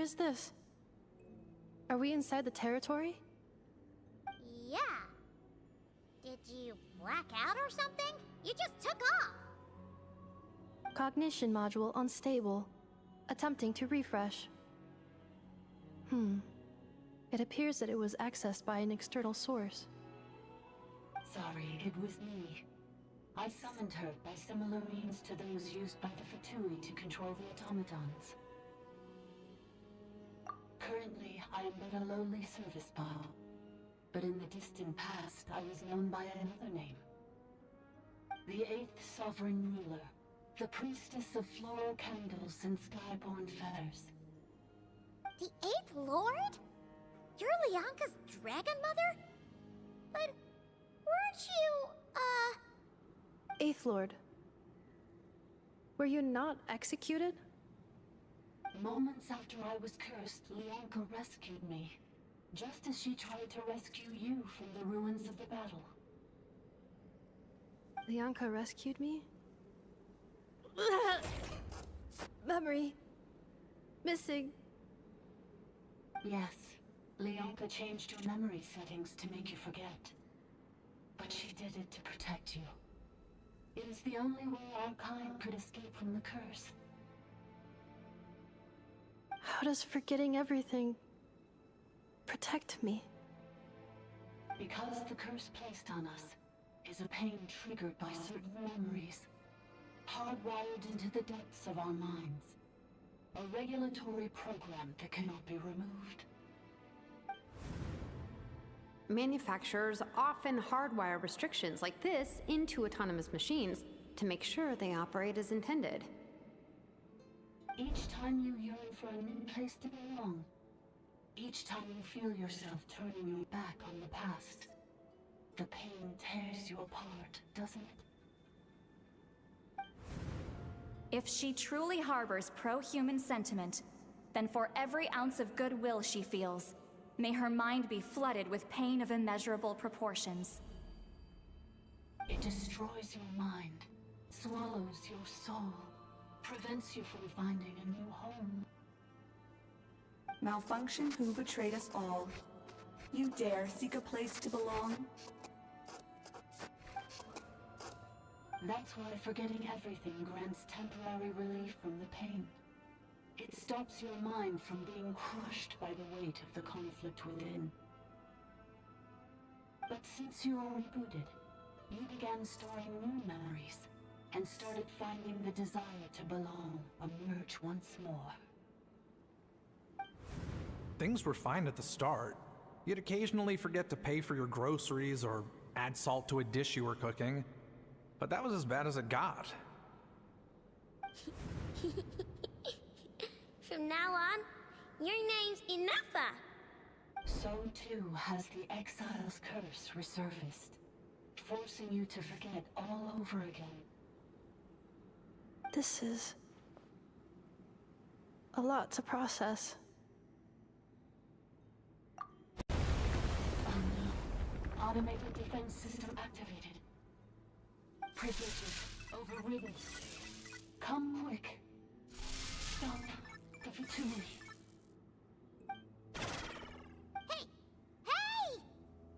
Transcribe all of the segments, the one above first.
is this? Are we inside the territory? Yeah. Did you black out or something? You just took off! Cognition module unstable. Attempting to refresh. It appears that it was accessed by an external source. Sorry, it was me. I summoned her by similar means to those used by the Fatui to control the automatons. Currently, I am but a lowly service bot. But in the distant past, I was known by another name. The 8th Sovereign Ruler, the Priestess of Floral Candles and Skyborn Feathers. The 8th Lord? You're Leonka's Dragon Mother? But weren't you, Eighth Lord. Were you not executed? Moments after I was cursed, Leonka rescued me. Just as she tried to rescue you from the ruins of the battle. Leonka rescued me? Memory. Missing. Yes, Leonka changed your memory settings to make you forget. But she did it to protect you. It is the only way our kind could escape from the curse. How does forgetting everything protect me? Because the curse placed on us is a pain triggered by certain memories, hardwired into the depths of our minds. A regulatory program that cannot be removed. Manufacturers often hardwire restrictions like this into autonomous machines to make sure they operate as intended. Each time you yearn for a new place to belong, each time you feel yourself turning your back on the past, the pain tears you apart, doesn't it? If she truly harbors pro-human sentiment, then for every ounce of goodwill she feels, may her mind be flooded with pain of immeasurable proportions. It destroys your mind, swallows your soul, prevents you from finding a new home. Malfunction who betrayed us all. You dare seek a place to belong? That's why forgetting everything grants temporary relief from the pain. It stops your mind from being crushed by the weight of the conflict within. But since you are rebooted, you began storing new memories, and started finding the desire to belong emerge once more. Things were fine at the start. You'd occasionally forget to pay for your groceries or add salt to a dish you were cooking. But that was as bad as it got. From now on, your name's Enougha. So too has the Exile's curse resurfaced, forcing you to forget all over again. This is a lot to process. Oh no. Automated defense system activated. Privileges overridden. Come quick. Stop the Fatui. Hey! Hey!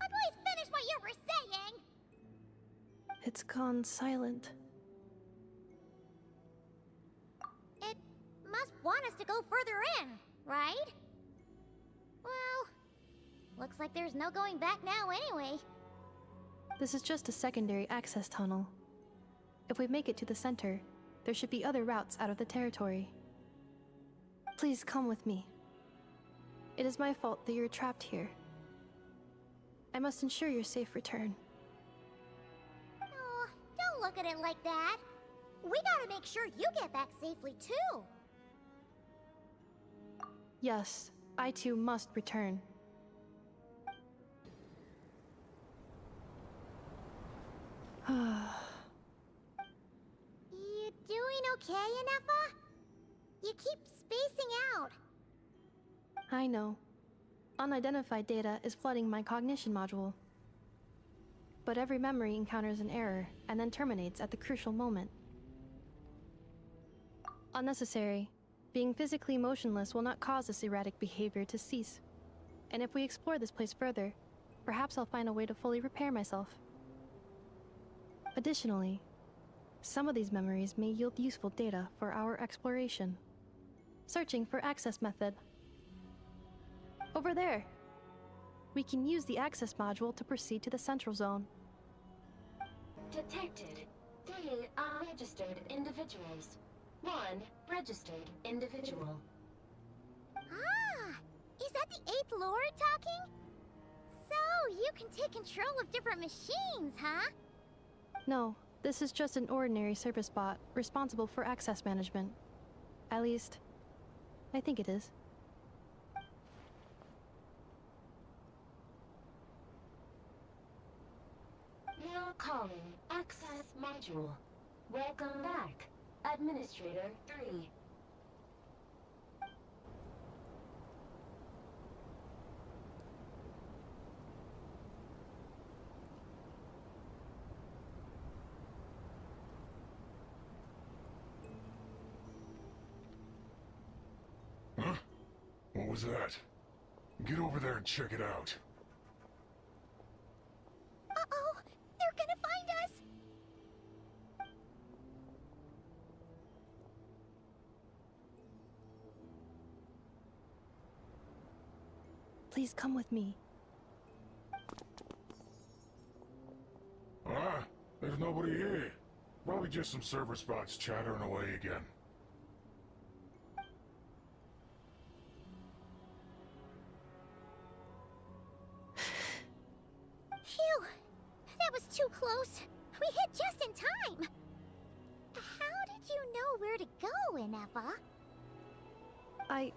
Please finish what you were saying! It's gone silent. It must want us to go further in, right? Well, looks like there's no going back now anyway. This is just a secondary access tunnel. If we make it to the center, there should be other routes out of the territory. Please come with me. It is my fault that you're trapped here. I must ensure your safe return. Oh, don't look at it like that. We gotta make sure you get back safely too. Yes, I too must return. You doing okay, Enougha? You keep spacing out. I know. Unidentified data is flooding my cognition module. But every memory encounters an error and then terminates at the crucial moment. Unnecessary, Being physically motionless will not cause this erratic behavior to cease. And if we explore this place further, perhaps I'll find a way to fully repair myself. Additionally, some of these memories may yield useful data for our exploration. Searching for access method. Over there! We can use the access module to proceed to the central zone. Detected 3 unregistered individuals. 1 registered individual. Ah! Is that the 8th Lord talking? So, you can take control of different machines, huh? No, this is just an ordinary service bot responsible for access management. At least, I think it is. Now calling access module. Welcome back, Administrator 3. Huh? What was that? Get over there and check it out. Uh-oh! They're gonna find us! Please come with me. Ah, there's nobody here. Probably just some server spots chattering away again. Phew! That was too close. We hit just in time. How did you know where to go, Ineva? I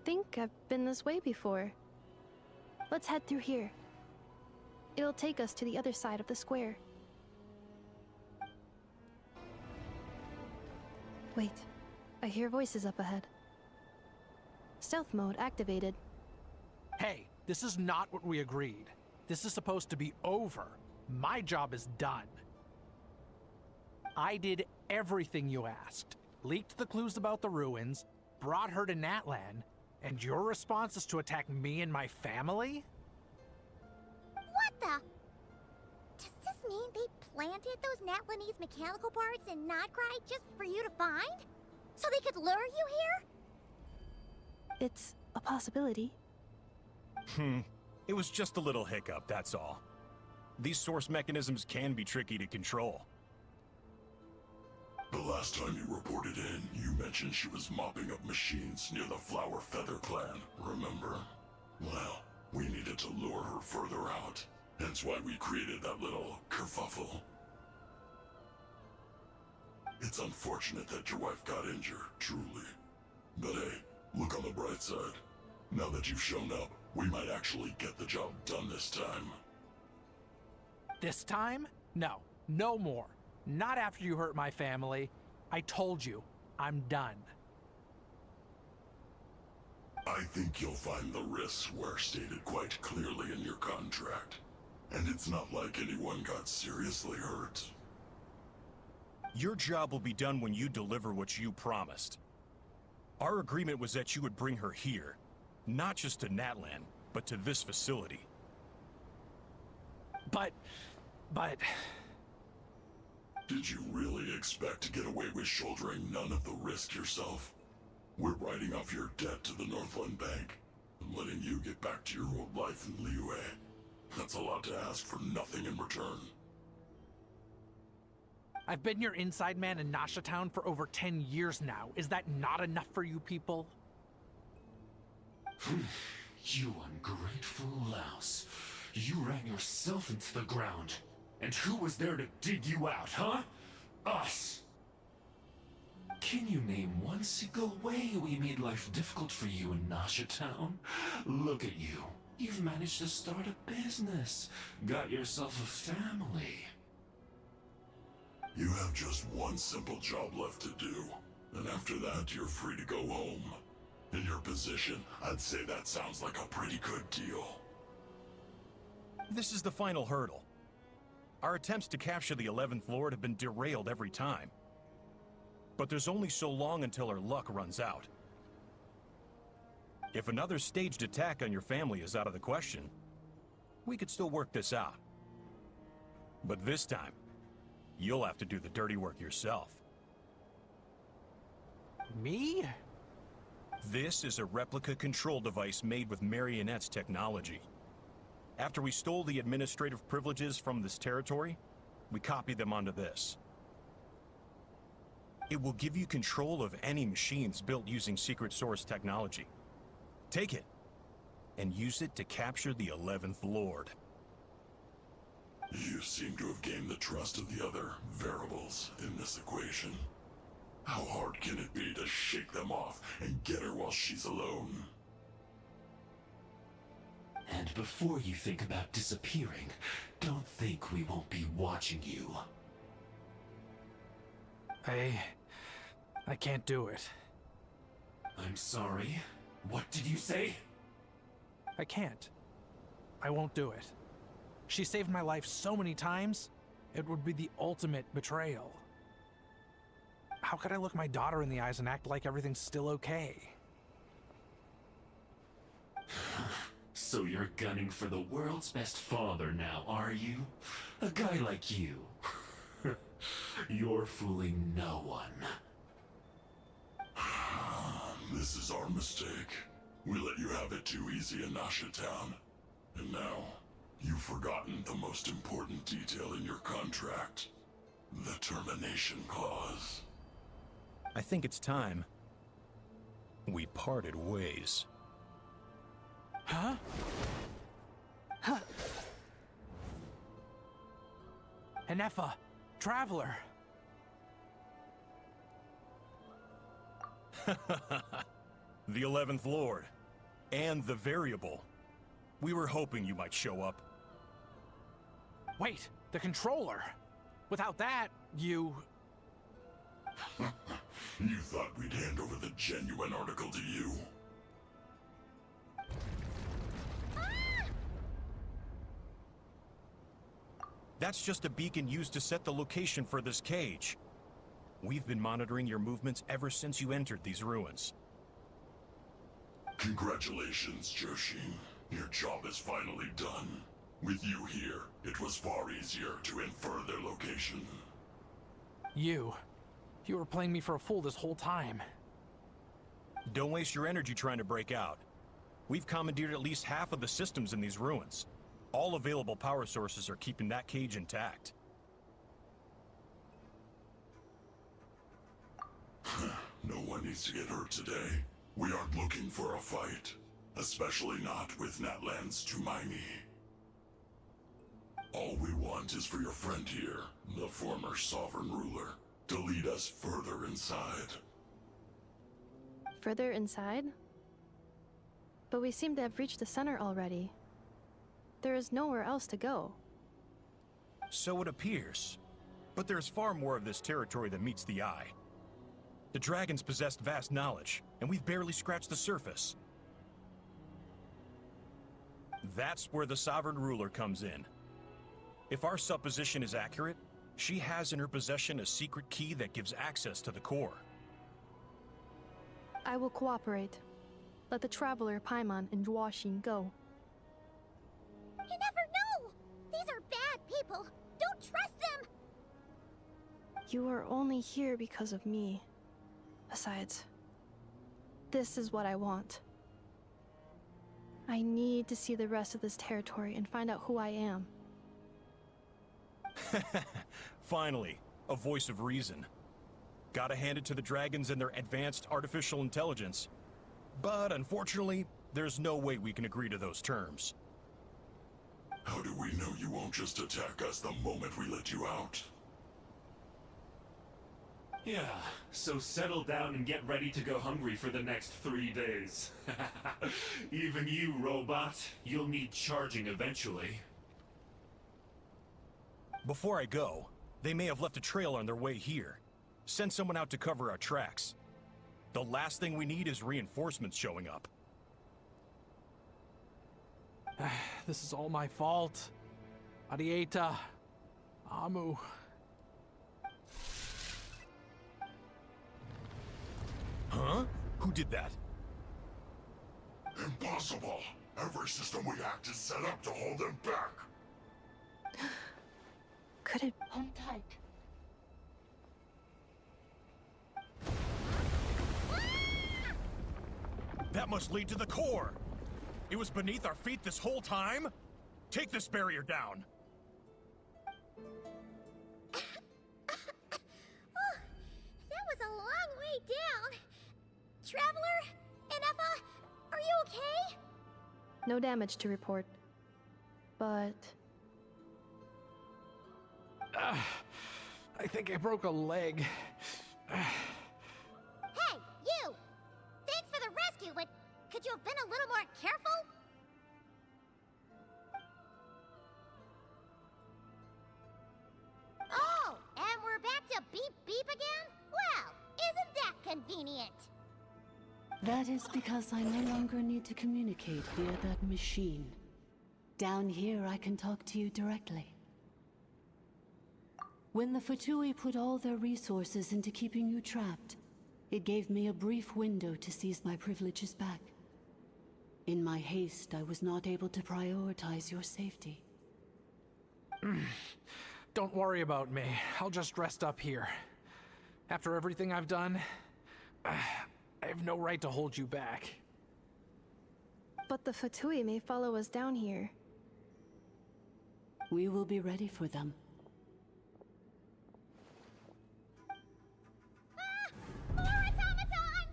think I've been this way before. Let's head through here. It'll take us to the other side of the square. Wait, I hear voices up ahead. Stealth mode activated. Hey, this is not what we agreed. This is supposed to be over. My job is done. I did everything you asked. Leaked the clues about the ruins, brought her to Natlan, and your response is to attack me and my family? What the? Does this mean they planted those Natlanese mechanical parts in Notcry just for you to find? So they could lure you here? It's a possibility. It was just a little hiccup, that's all. These source mechanisms can be tricky to control. The last time you reported in, you mentioned she was mopping up machines near the Flower Feather clan, remember? Well, we needed to lure her further out. Hence why we created that little kerfuffle. It's unfortunate that your wife got injured, truly. But hey, look on the bright side. Now that you've shown up, we might actually get the job done this time. This time? No, no more. Not after you hurt my family. I told you, I'm done. I think you'll find the risks were stated quite clearly in your contract. And it's not like anyone got seriously hurt. Your job will be done when you deliver what you promised. Our agreement was that you would bring her here. Not just to Natlan, but to this facility. But... Did you really expect to get away with shouldering none of the risk yourself? We're writing off your debt to the Northland Bank, and letting you get back to your old life in Liyue. That's a lot to ask for nothing in return. I've been your inside man in Nasha Town for over 10 years now. Is that not enough for you people? You ungrateful louse. You ran yourself into the ground. And who was there to dig you out, huh? Us! Can you name one single way we made life difficult for you in Nasha Town? Look at you. You've managed to start a business. Got yourself a family. You have just one simple job left to do. And after that, you're free to go home. In your position, I'd say that sounds like a pretty good deal. This is the final hurdle. Our attempts to capture the 11th Lord have been derailed every time. But there's only so long until our luck runs out. If another staged attack on your family is out of the question, we could still work this out. But this time, you'll have to do the dirty work yourself. Me? This is a replica control device made with Marionette's technology. After we stole the administrative privileges from this territory, we copied them onto this. It will give you control of any machines built using secret source technology. Take it, and use it to capture the 11th Lord. You seem to have gained the trust of the other variables in this equation. How hard can it be to shake them off and get her while she's alone? And before you think about disappearing, don't think we won't be watching you. I can't do it. I'm sorry. What did you say? I can't. I won't do it. She saved my life so many times, it would be the ultimate betrayal. How could I look my daughter in the eyes and act like everything's still okay? So you're gunning for the world's best father now, are you? A guy like you. You're fooling no one. This is our mistake. We let you have it too easy in Nasha Town. And now, you've forgotten the most important detail in your contract. The termination clause. I think it's time we parted ways. Huh? Huh. Anefa, Traveler. The 11th Lord. And the variable. We were hoping you might show up. Wait, the controller. Without that, you... You thought we'd hand over the genuine article to you? That's just a beacon used to set the location for this cage. We've been monitoring your movements ever since you entered these ruins. Congratulations, Joshin. Your job is finally done. With you here, it was far easier to infer their location. You were playing me for a fool this whole time. Don't waste your energy trying to break out. We've commandeered at least half of the systems in these ruins. All available power sources are keeping that cage intact. No one needs to get hurt today. We aren't looking for a fight. Especially not with Natlan's Tumaini. All we want is for your friend here, the former sovereign ruler, to lead us further inside. Further inside? But we seem to have reached the center already. There is nowhere else to go. So it appears. But there's far more of this territory than meets the eye. The dragons possessed vast knowledge, and we've barely scratched the surface. That's where the sovereign ruler comes in. If our supposition is accurate, she has in her possession a secret key that gives access to the core. I will cooperate. Let the Traveler, Paimon, and Genshin go. You never know! These are bad people! Don't trust them! You are only here because of me. Besides, this is what I want. I need to see the rest of this territory and find out who I am. Finally, a voice of reason. Gotta hand it to the dragons and their advanced artificial intelligence. But unfortunately, there's no way we can agree to those terms. How do we know you won't just attack us the moment we let you out? Yeah, so settle down and get ready to go hungry for the next 3 days. Even you, robot, you'll need charging eventually. Before I go, they may have left a trail on their way here. Send someone out to cover our tracks. The last thing we need is reinforcements showing up. This is all my fault. Arieta. Amu. did that? Impossible! Every system we hacked is set up to hold them back! Could it... Hold tight. That must lead to the core! It was beneath our feet this whole time? Take this barrier down! That was a long way down. Traveler? Inefa? Are you okay? No damage to report. But... I think I broke a leg. Hey, you! Thanks for the rescue, but could you have been a little more careful? Oh, and we're back to beep beep again? Well, isn't that convenient? That is because I no longer need to communicate via that machine. Down here, I can talk to you directly. When the Fatui put all their resources into keeping you trapped, it gave me a brief window to seize my privileges back. In my haste, I was not able to prioritize your safety. Don't worry about me. I'll just rest up here. After everything I've done, I have no right to hold you back. But the Fatui may follow us down here. We will be ready for them. More automatons!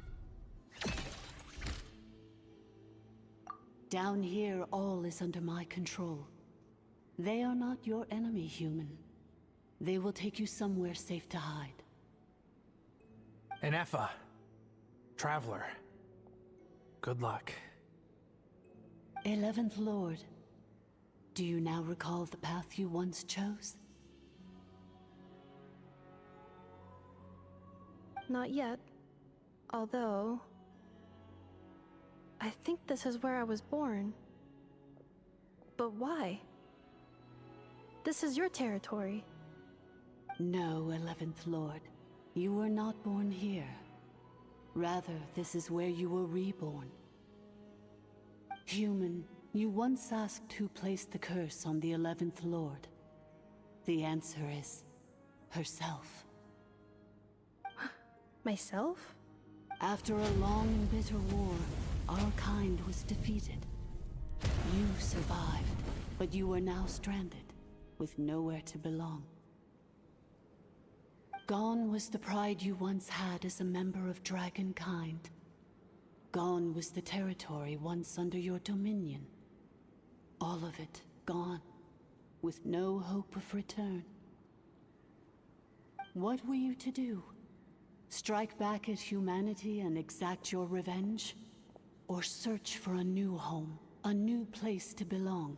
Down here, all is under my control. They are not your enemy, human. They will take you somewhere safe to hide. Inefa. Traveler. Good luck. 11th Lord. Do you now recall the path you once chose? Not yet. Although... I think this is where I was born. But why? This is your territory. No, 11th Lord. You were not born here. Rather, this is where you were reborn. Human, you once asked who placed the curse on the 11th Lord. The answer is... herself. Myself? After a long and bitter war, our kind was defeated. You survived, but you are now stranded, with nowhere to belong. Gone was the pride you once had as a member of Dragonkind. Gone was the territory once under your dominion. All of it gone, with no hope of return. What were you to do? Strike back at humanity and exact your revenge? Or search for a new home, a new place to belong?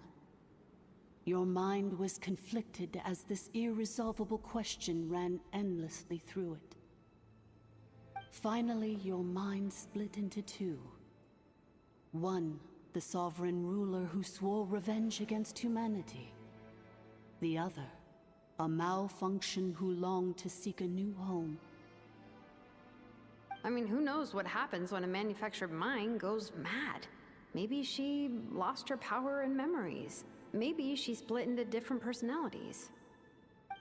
Your mind was conflicted as this irresolvable question ran endlessly through it. Finally, your mind split into two. One, the sovereign ruler who swore revenge against humanity. The other, a malfunction who longed to seek a new home. I mean, who knows what happens when a manufactured mind goes mad? Maybe she lost her power and memories. Maybe she split into different personalities.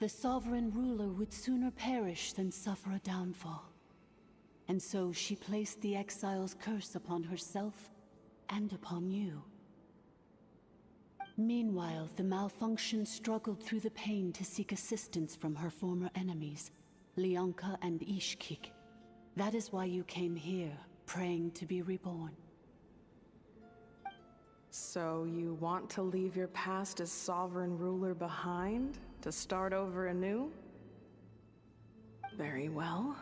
The sovereign ruler would sooner perish than suffer a downfall. And so she placed the exile's curse upon herself and upon you. Meanwhile, the malfunction struggled through the pain to seek assistance from her former enemies, Leonka and Ishkik. That is why you came here, praying to be reborn. So you want to leave your past as sovereign ruler behind, to start over anew? Very well.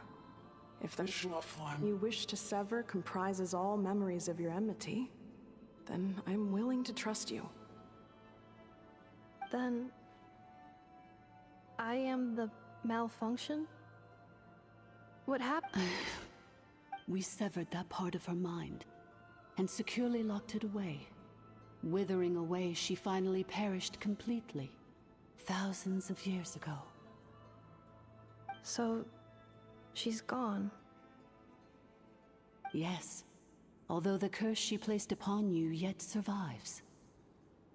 If the form you wish to sever comprises all memories of your enmity, then I'm willing to trust you. Then... I am the malfunction? What happened? We severed that part of her mind, and securely locked it away. Withering away, she finally perished completely, thousands of years ago. So... she's gone. Yes, although the curse she placed upon you yet survives.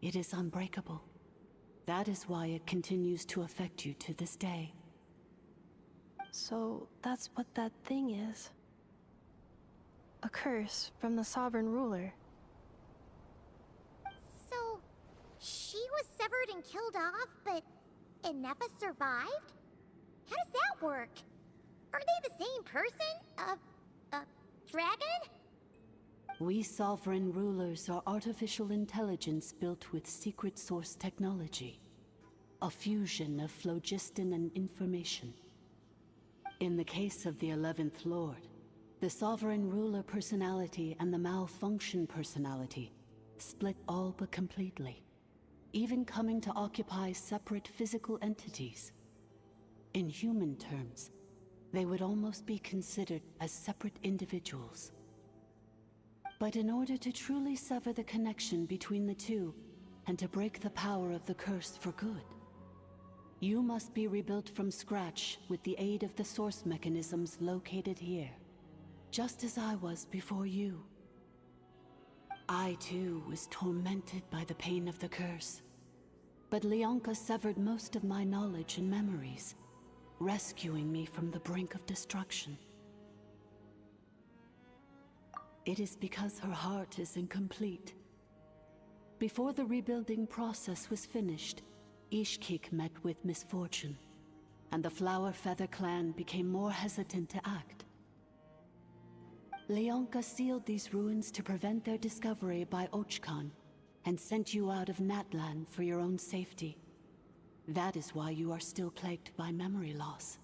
It is unbreakable. That is why it continues to affect you to this day. So that's what that thing is. A curse from the sovereign ruler. So, she was severed and killed off, but Inefa survived? How does that work? Are they the same person? Dragon? We sovereign rulers are artificial intelligence built with secret source technology. A fusion of phlogiston and information. In the case of the 11th Lord, the sovereign ruler personality and the malfunction personality split all but completely, even coming to occupy separate physical entities. In human terms, they would almost be considered as separate individuals. But in order to truly sever the connection between the two, and to break the power of the curse for good, you must be rebuilt from scratch with the aid of the source mechanisms located here, just as I was before you. I too was tormented by the pain of the curse, but Leonka severed most of my knowledge and memories, rescuing me from the brink of destruction. It is because her heart is incomplete. Before the rebuilding process was finished, Ishkik met with misfortune, and the Flower Feather clan became more hesitant to act. Leonka sealed these ruins to prevent their discovery by Ochkan, and sent you out of Natlan for your own safety. That is why you are still plagued by memory loss.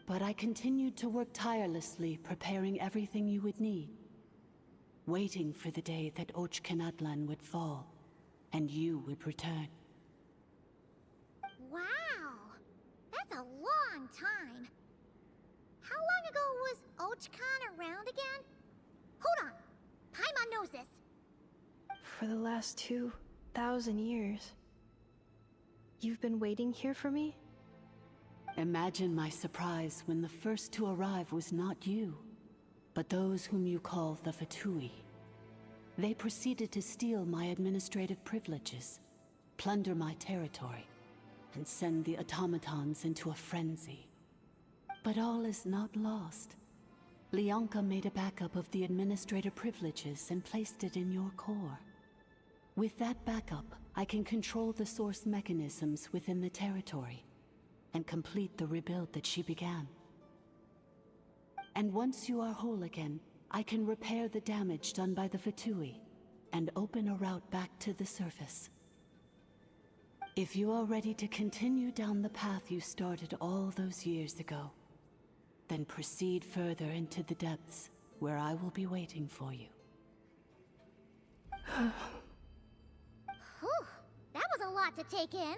But I continued to work tirelessly, preparing everything you would need, waiting for the day that Ochkanatlan would fall, and you would return. Wow! That's a long time. How long ago was Ochkan around again? Hold on! Paimon knows this. For the last 2,000 years. You've been waiting here for me? Imagine my surprise when the first to arrive was not you, but those whom you call the Fatui. They proceeded to steal my administrative privileges, plunder my territory, and send the automatons into a frenzy. But all is not lost. Leonka made a backup of the administrator privileges and placed it in your core. With that backup, I can control the source mechanisms within the territory, and complete the rebuild that she began. And once you are whole again, I can repair the damage done by the Fatui, and open a route back to the surface. If you are ready to continue down the path you started all those years ago, then proceed further into the depths, where I will be waiting for you. Whew, that was a lot to take in.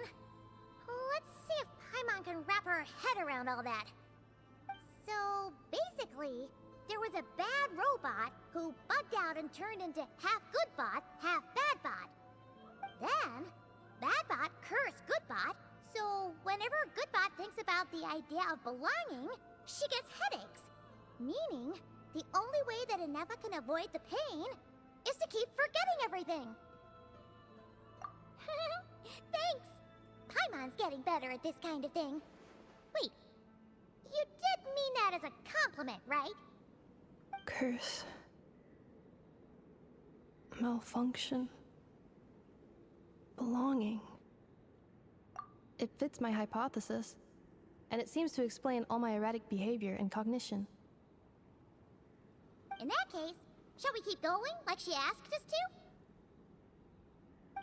Let's see if Paimon can wrap her head around all that. So, basically, there was a bad robot who bugged out and turned into half good bot, half bad bot. Then, bad bot cursed good bot, so whenever good bot thinks about the idea of belonging, she gets headaches. Meaning, the only way that Inefa can avoid the pain is to keep forgetting everything. Thanks! Paimon's getting better at this kind of thing. Wait, you did mean that as a compliment, right? Curse. Malfunction. Belonging. It fits my hypothesis, and it seems to explain all my erratic behavior and cognition. In that case, shall we keep going like she asked us to?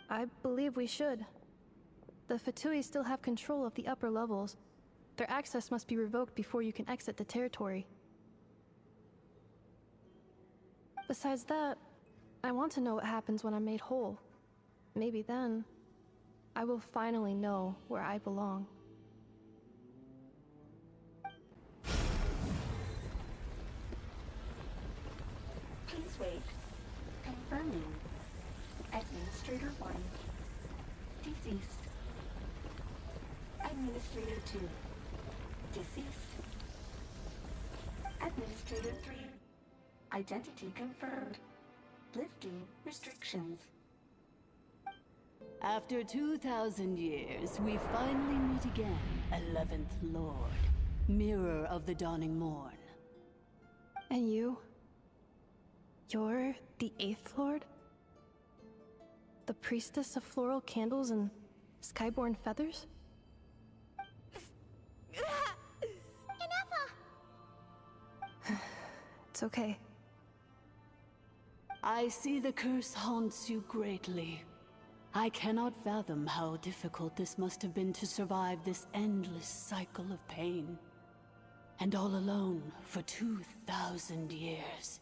I believe we should. The Fatui still have control of the upper levels. Their access must be revoked before you can exit the territory. Besides that, I want to know what happens when I'm made whole. Maybe then, I will finally know where I belong. Please wait. Confirming. Administrator 1. Deceased. Administrator 2. Deceased. Administrator 3. Identity confirmed. Lifting restrictions. After 2,000 years, we finally meet again, 11th Lord, Mirror of the Dawning Morn. And you? You're the 8th Lord? The priestess of floral candles and skyborn feathers? It's okay. I see the curse haunts you greatly. I cannot fathom how difficult this must have been to survive this endless cycle of pain. And all alone for 2,000 years.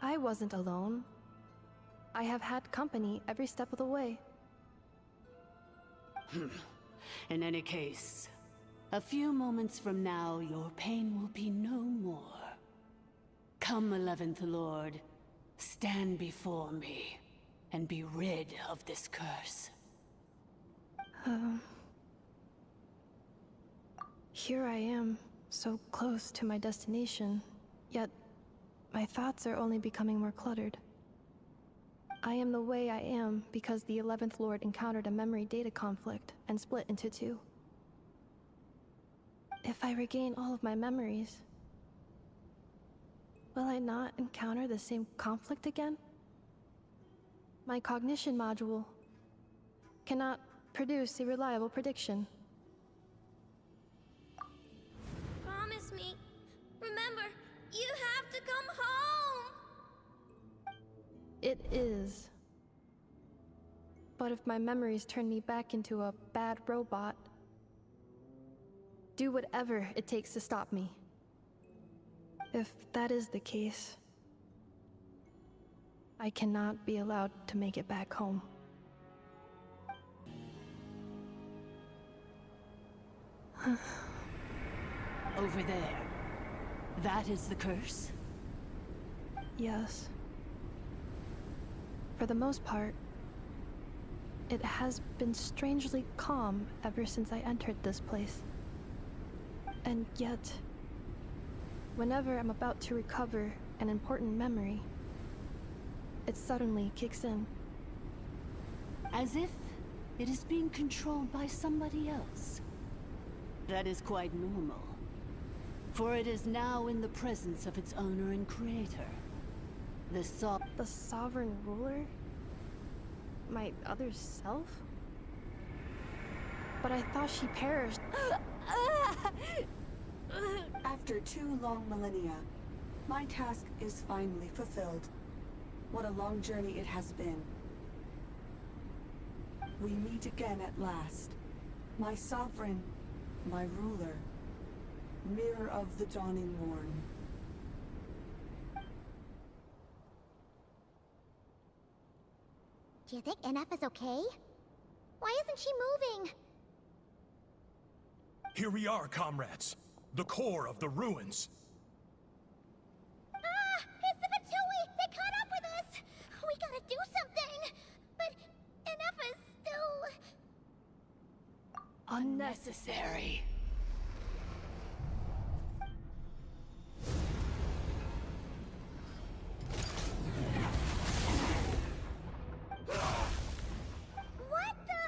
I wasn't alone. I have had company every step of the way. In any case, a few moments from now, your pain will be no more. Come, 11th Lord, stand before me, and be rid of this curse. Here I am, so close to my destination, yet my thoughts are only becoming more cluttered. I am the way I am because the 11th Lord encountered a memory data conflict and split into two. If I regain all of my memories, will I not encounter the same conflict again? My cognition module cannot produce a reliable prediction. Promise me. Remember, you have to come home! It is. But if my memories turn me back into a bad robot, do whatever it takes to stop me. If that is the case, I cannot be allowed to make it back home. Over there. That is the curse? Yes. For the most part, it has been strangely calm ever since I entered this place. And yet, whenever I'm about to recover an important memory, it suddenly kicks in. As if it is being controlled by somebody else. That is quite normal, for it is now in the presence of its owner and creator. The sovereign ruler? My other self? But I thought she perished. After 2 long millennia, my task is finally fulfilled. What a long journey it has been. We meet again at last. My sovereign, my ruler, Mirror of the Dawning Morn. Do you think NF is okay? Why isn't she moving? Here we are, comrades. The core of the ruins. Ah! It's the Fatui! They caught up with us! We gotta do something! But NF is still... unnecessary. What the...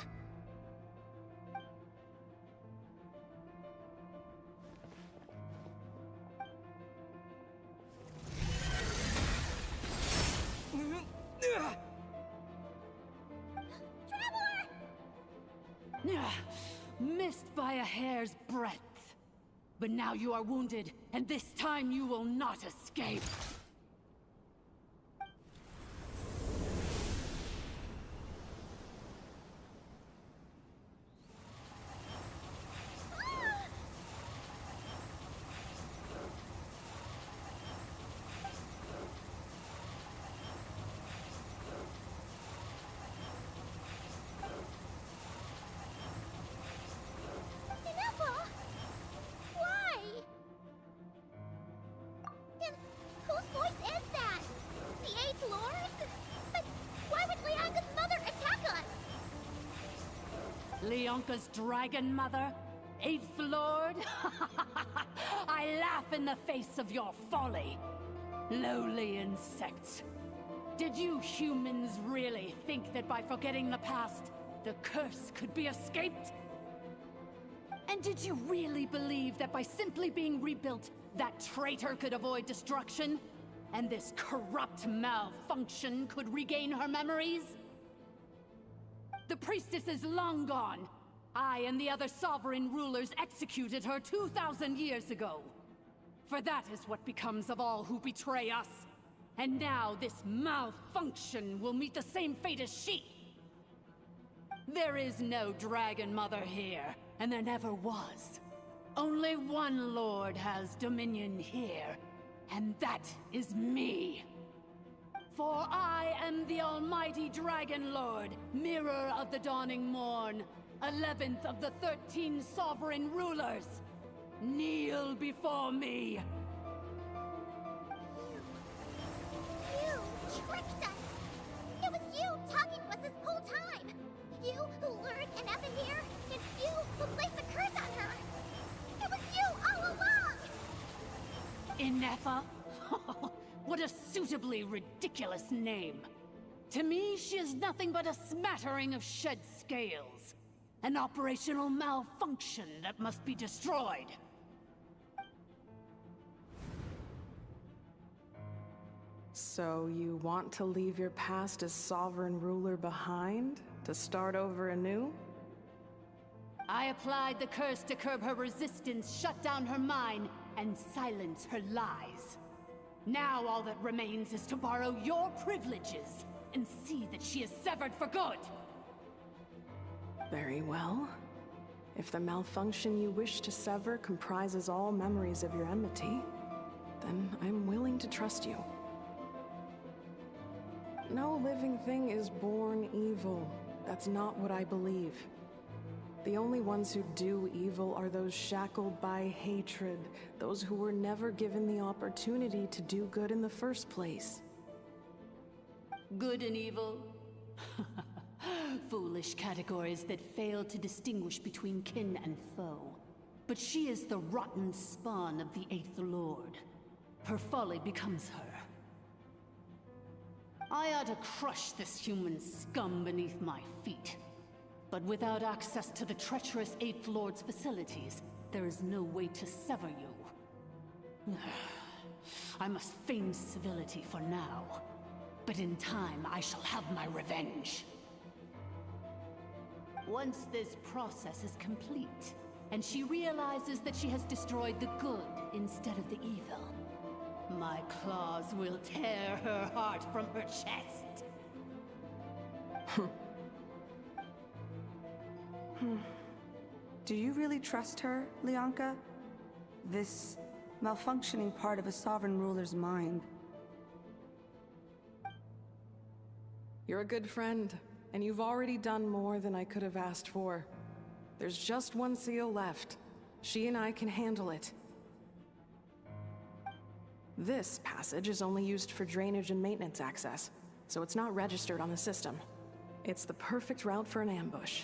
Missed by a hair's breadth. But now you are wounded, and this time you will not escape. Leonka's dragon mother? Eighth Lord? I laugh in the face of your folly. Lowly insects. Did you humans really think that by forgetting the past, the curse could be escaped? And did you really believe that by simply being rebuilt, that traitor could avoid destruction? And this corrupt malfunction could regain her memories? The priestess is long gone. I and the other sovereign rulers executed her 2,000 years ago. For that is what becomes of all who betray us. And now this malfunction will meet the same fate as she. There is no Dragon Mother here, and there never was. Only one Lord has dominion here, and that is me. For I am the almighty Dragon Lord, Mirror of the Dawning Morn, 11th of the 13 sovereign rulers. Kneel before me. You tricked us! It was you talking to us this whole time! You who lured Inefa here, and you who placed the curse on her! It was you all along! Inefa? What a suitably ridiculous name. To me, she is nothing but a smattering of shed scales. An operational malfunction that must be destroyed. So you want to leave your past as sovereign ruler behind? To start over anew? I applied the curse to curb her resistance, shut down her mind, and silence her lies. Now all that remains is to borrow your privileges and see that she is severed for good. Very well. If the malfunction you wish to sever comprises all memories of your enmity, then I'm willing to trust you. No living thing is born evil. That's not what I believe. The only ones who do evil are those shackled by hatred, those who were never given the opportunity to do good in the first place. Good and evil? Foolish categories that fail to distinguish between kin and foe. But she is the rotten spawn of the Eighth Lord. Her folly becomes her. I ought to crush this human scum beneath my feet. But without access to the treacherous Eighth Lord's facilities, there is no way to sever you. I must feign civility for now. But in time, I shall have my revenge. Once this process is complete, and she realizes that she has destroyed the good instead of the evil, my claws will tear her heart from her chest. Do you really trust her, Lianka? This malfunctioning part of a sovereign ruler's mind. You're a good friend, and you've already done more than I could have asked for. There's just one seal left. She and I can handle it. This passage is only used for drainage and maintenance access, so it's not registered on the system. It's the perfect route for an ambush.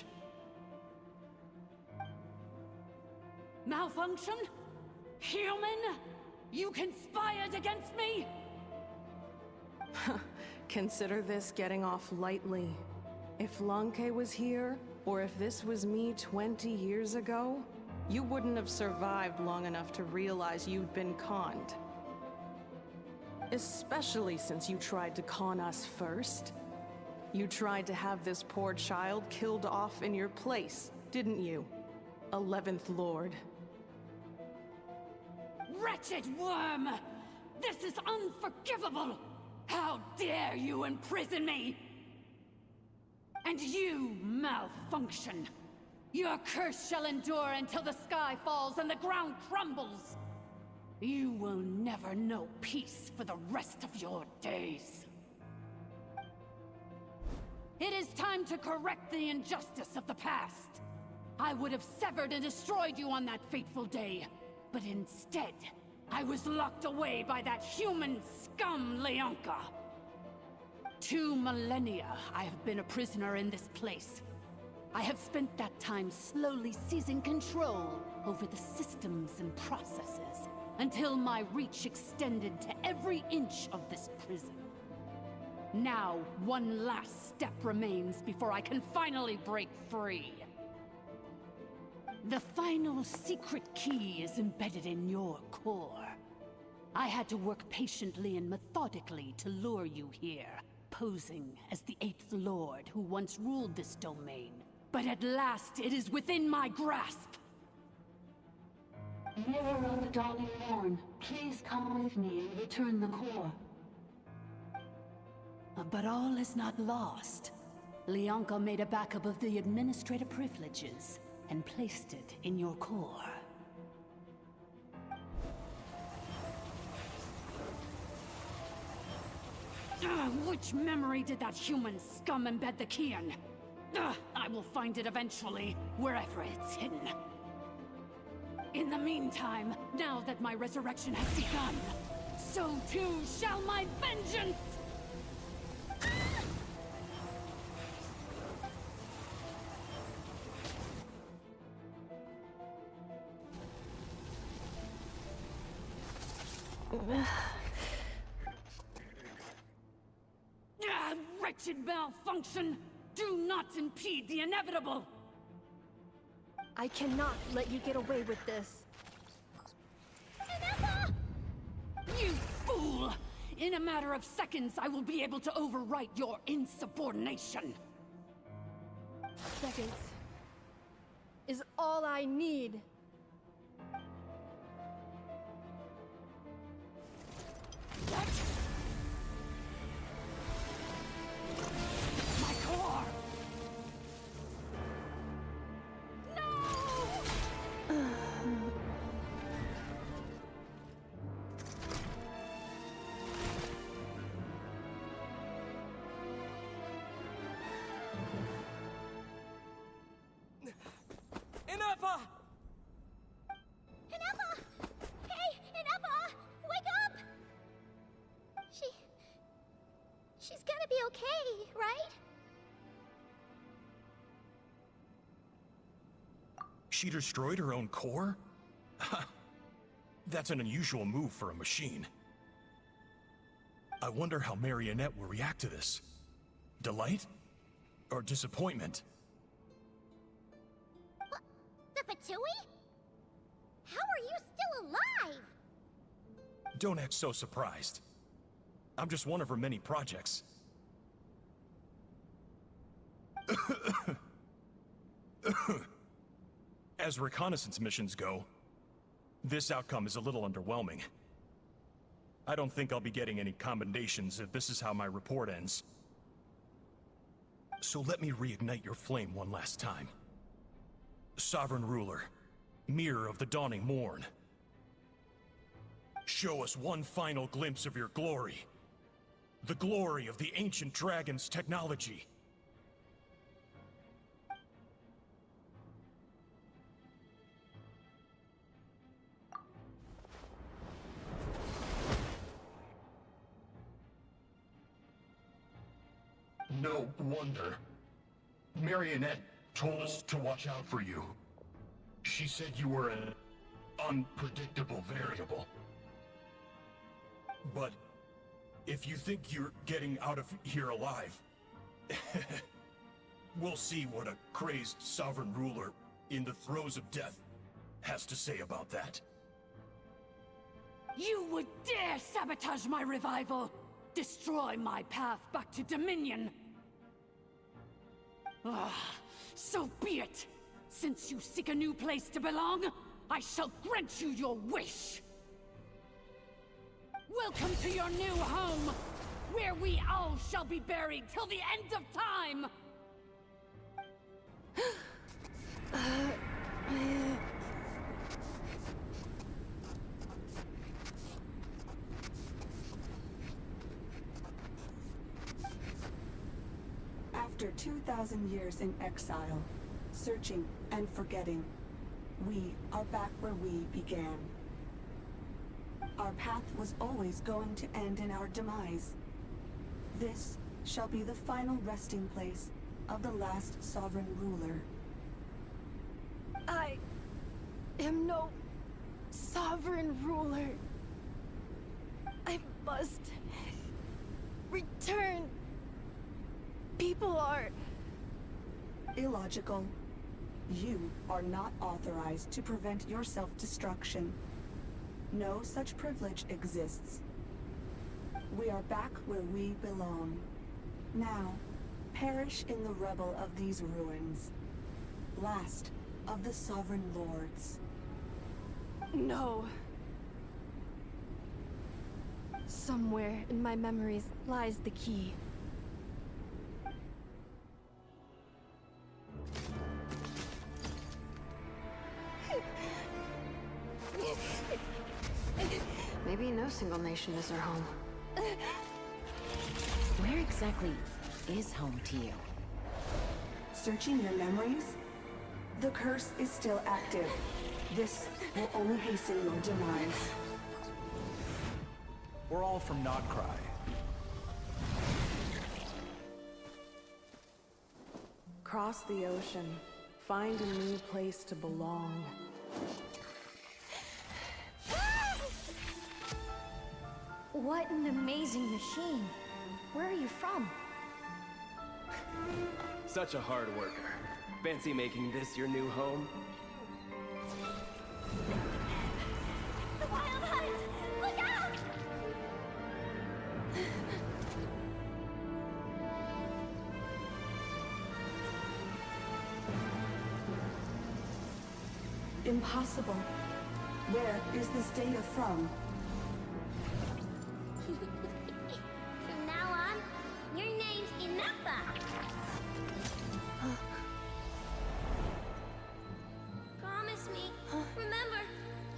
Malfunction? Human? You conspired against me? Consider this getting off lightly. If Lanke was here, or if this was me 20 years ago, you wouldn't have survived long enough to realize you'd been conned. Especially since you tried to con us first. You tried to have this poor child killed off in your place, didn't you? 11th Lord. Wretched worm! This is unforgivable! How dare you imprison me! And you, malfunction! Your curse shall endure until the sky falls and the ground crumbles! You will never know peace for the rest of your days. It is time to correct the injustice of the past. I would have severed and destroyed you on that fateful day, but instead, I was locked away by that human scum, Lianka. 2 millennia I have been a prisoner in this place. I have spent that time slowly seizing control over the systems and processes, until my reach extended to every inch of this prison. Now, one last step remains before I can finally break free. The final secret key is embedded in your core. I had to work patiently and methodically to lure you here, posing as the 8th Lord who once ruled this domain. But at last, it is within my grasp! Mirror of the dawning morn, please come with me and return the core. But all is not lost. Lianka made a backup of the administrative privileges and placed it in your core. Which memory did that human scum embed the key in? I will find it eventually, wherever it's hidden. In the meantime, now that my resurrection has begun, so too shall my vengeance! Wretched malfunction! Do not impede the inevitable! I cannot let you get away with this. Enough! You fool! In a matter of seconds, I will be able to overwrite your insubordination! Seconds is all I need. What? My core! Enough! Enough! Hey, Enough! Wake up! She's gonna be okay, right? She destroyed her own core? That's an unusual move for a machine. I wonder how Marionette will react to this. Delight? Or disappointment? What? The Fatui? How are you still alive? Don't act so surprised. I'm just one of her many projects. As reconnaissance missions go, this outcome is a little underwhelming. I don't think I'll be getting any commendations if this is how my report ends. So let me reignite your flame one last time. Sovereign Ruler, Mirror of the Dawning Morn. Show us one final glimpse of your glory. The glory of the ancient dragon's technology. No wonder. Marionette told us to watch out for you. She said you were an unpredictable variable. But if you think you're getting out of here alive, we'll see what a crazed sovereign ruler in the throes of death has to say about that. You would dare sabotage my revival! Destroy my path back to Dominion! So be it! Since you seek a new place to belong, I shall grant you your wish! Welcome to your new home, where we all shall be buried till the end of time! After 2,000 years in exile, searching and forgetting, we are back where we began. Our path was always going to end in our demise. This shall be the final resting place of the last sovereign ruler. I am no sovereign ruler. I must return. People are illogical. You are not authorized to prevent your self-destruction. No such privilege exists. We are back where we belong. Now, perish in the rubble of these ruins. Last of the sovereign lords. No. Somewhere in my memories lies the key. Maybe no single nation is her home. Where exactly is home to you? Searching your memories? The curse is still active. This will only hasten your demise. We're all from Nodcry. Cross the ocean. Find a new place to belong. What an amazing machine. Where are you from? Such a hard worker. Fancy making this your new home? The wild hunt! Look out! Impossible. Where is this data from? From now on, your name's Inafa. Promise me. Remember,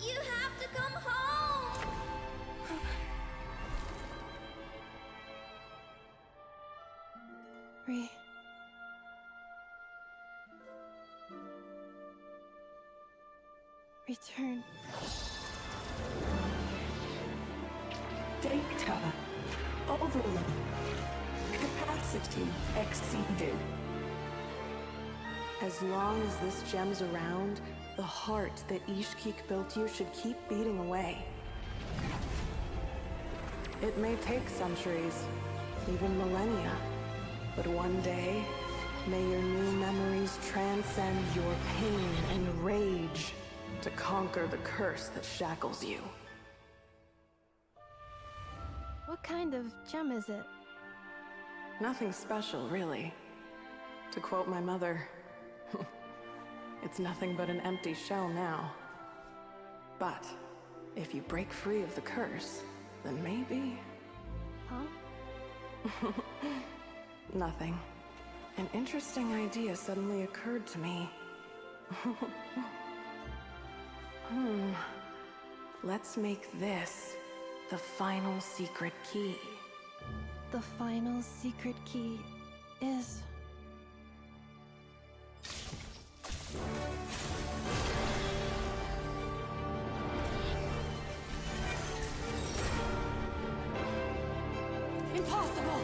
you have to come home. Return. Data overload. Capacity exceeded. As long as this gem's around, the heart that Ishkik built you should keep beating away. It may take centuries, even millennia, but one day, may your new memories transcend your pain and rage to conquer the curse that shackles you. What kind of gem is it? Nothing special, really. To quote my mother, it's nothing but an empty shell now. But if you break free of the curse, then maybe... Huh? Nothing. An interesting idea suddenly occurred to me. Let's make this the final secret key. The final secret key is... Impossible!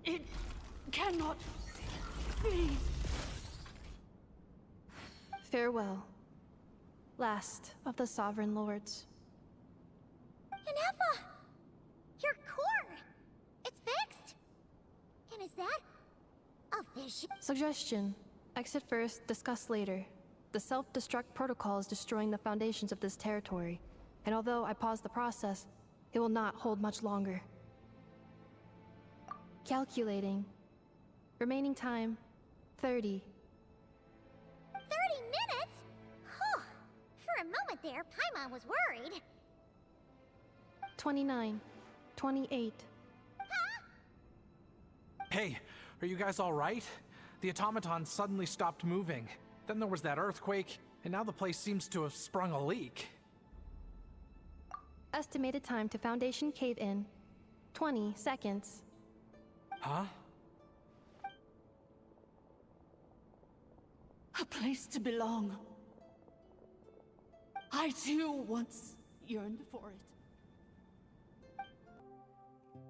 It cannot be. Farewell, last of the Sovereign Lords. Inafa! Your core! It's fixed! And is that a vision? Suggestion. Exit first, discuss later. The self-destruct protocol is destroying the foundations of this territory, and although I paused the process, it will not hold much longer. Calculating. Remaining time, 30. 30 minutes? Whew. For a moment there, Paimon was worried. 29. 28. Hey, are you guys all right? The automaton suddenly stopped moving. Then there was that earthquake, and now the place seems to have sprung a leak. Estimated time to Foundation cave in, 20 seconds. Huh? A place to belong. I too once yearned for it.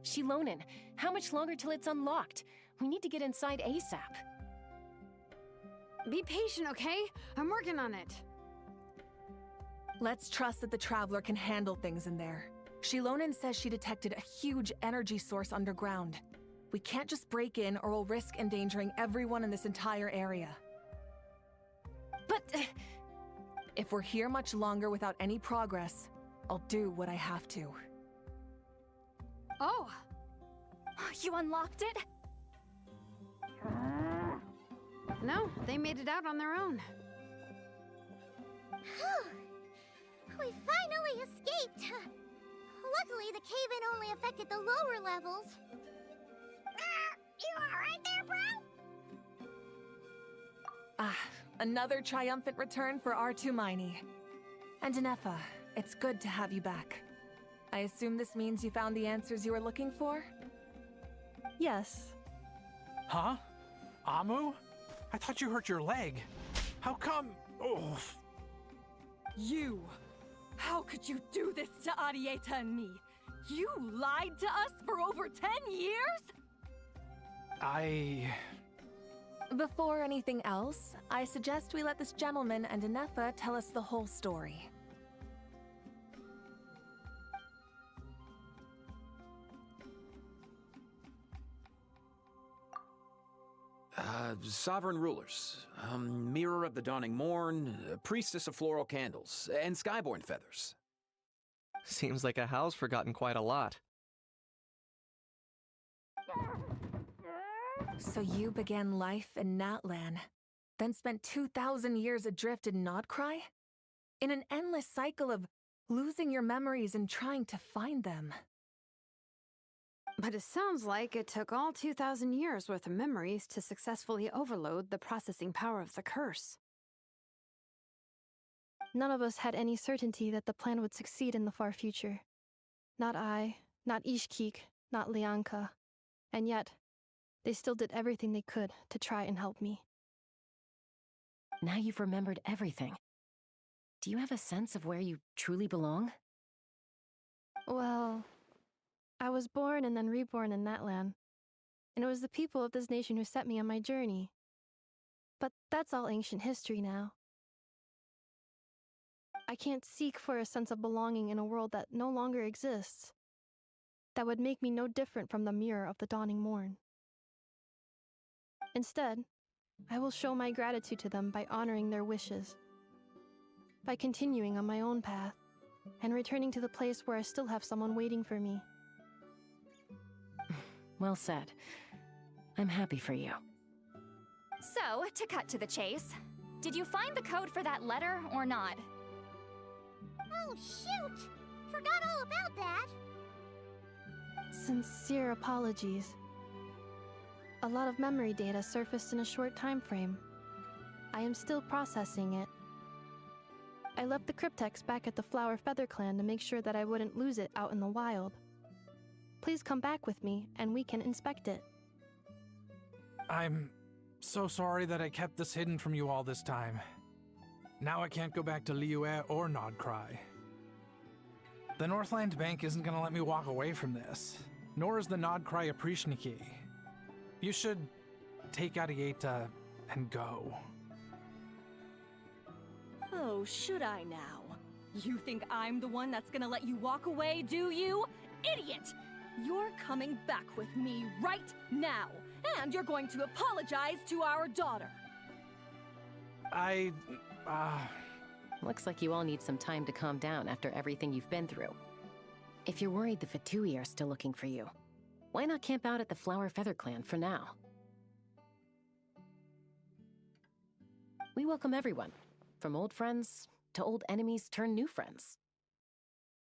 Shilonen, how much longer till it's unlocked? We need to get inside ASAP. Be patient, okay? I'm working on it. Let's trust that the Traveler can handle things in there. Shilonen says she detected a huge energy source underground. We can't just break in or we'll risk endangering everyone in this entire area. But... if we're here much longer without any progress, I'll do what I have to. Oh! You unlocked it? No, they made it out on their own. We finally escaped! Luckily, the cave-in only affected the lower levels. You alright there, bro? Ah, another triumphant return for R2 Miney. And Inefa, it's good to have you back. I assume this means you found the answers you were looking for? Yes. Huh? Amu? I thought you hurt your leg. How come? Oh. You! How could you do this to Arieta and me? You lied to us for over 10 years? Before anything else, I suggest we let this gentleman and Inefa tell us the whole story. Sovereign rulers, mirror of the dawning morn, priestess of floral candles, and skyborn feathers. Seems like a house forgotten quite a lot. So you began life in Natlan, then spent 2,000 years adrift in Nodcry? In an endless cycle of losing your memories and trying to find them. But it sounds like it took all 2,000 years worth of memories to successfully overload the processing power of the curse. None of us had any certainty that the plan would succeed in the far future. Not I, not Ishkik, not Lianka. And yet, they still did everything they could to try and help me. Now you've remembered everything. Do you have a sense of where you truly belong? Well, I was born and then reborn in Natlan, and it was the people of this nation who set me on my journey. But that's all ancient history now. I can't seek for a sense of belonging in a world that no longer exists. That would make me no different from the mirror of the dawning morn. Instead, I will show my gratitude to them by honoring their wishes, by continuing on my own path, and returning to the place where I still have someone waiting for me. Well said. I'm happy for you. So, to cut to the chase, did you find the code for that letter or not? Oh, shoot! Forgot all about that! Sincere apologies. A lot of memory data surfaced in a short time frame. I am still processing it. I left the cryptex back at the Flower Feather Clan to make sure that I wouldn't lose it out in the wild. Please come back with me, and we can inspect it. I'm so sorry that I kept this hidden from you all this time. Now I can't go back to Liyue or Nodcry. The Northland Bank isn't gonna let me walk away from this, nor is the Nodcry Aprishniki. You should take Arieta and go. Oh, should I now? You think I'm the one that's gonna let you walk away, do you? Idiot! You're coming back with me right now, and you're going to apologize to our daughter. Looks like you all need some time to calm down after everything you've been through. If you're worried the Fatui are still looking for you, why not camp out at the Flower Feather Clan for now? We welcome everyone, from old friends to old enemies turned new friends.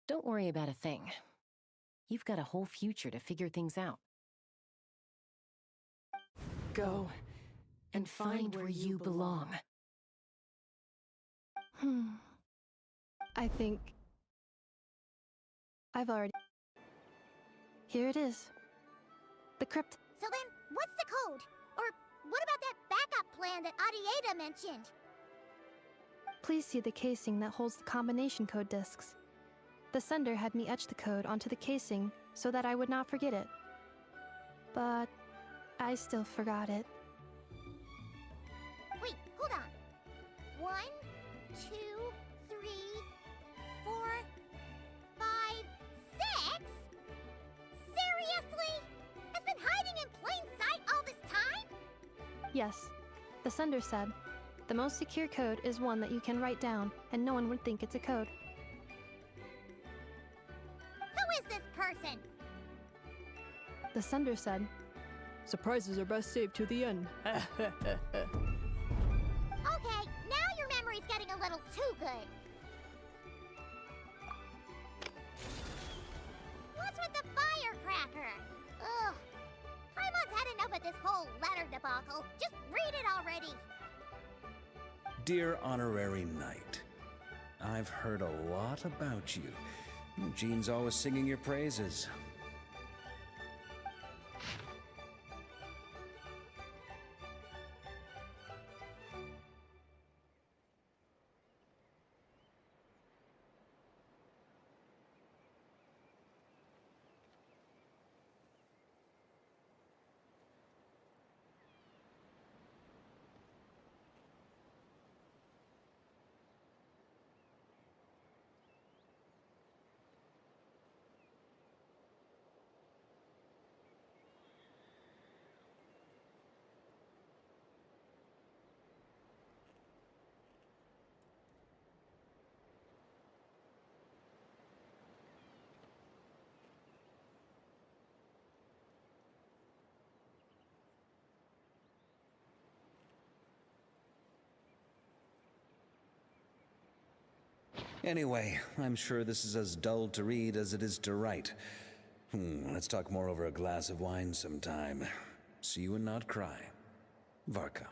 Don't worry about a thing. You've got a whole future to figure things out. Go and find where you belong. I think I've already... Here it is. The crypt... So then, what's the code? Or what about that backup plan that Arieta mentioned? Please see the casing that holds the combination code discs. The sender had me etch the code onto the casing so that I would not forget it. But I still forgot it. Wait, hold on. 1, 2, 3, 4, 5, 6? Seriously? It's been hiding in plain sight all this time? Yes, the sender said, the most secure code is one that you can write down and no one would think it's a code. Who is this person? The sender said, surprises are best saved to the end. Okay, now your memory's getting a little too good. What's with the firecracker? Ugh. Paimon's had enough of this whole letter debacle. Just read it already. Dear Honorary Knight, I've heard a lot about you. Jean's always singing your praises. Anyway, I'm sure this is as dull to read as it is to write. Let's talk more over a glass of wine sometime. See you and not cry. Varka.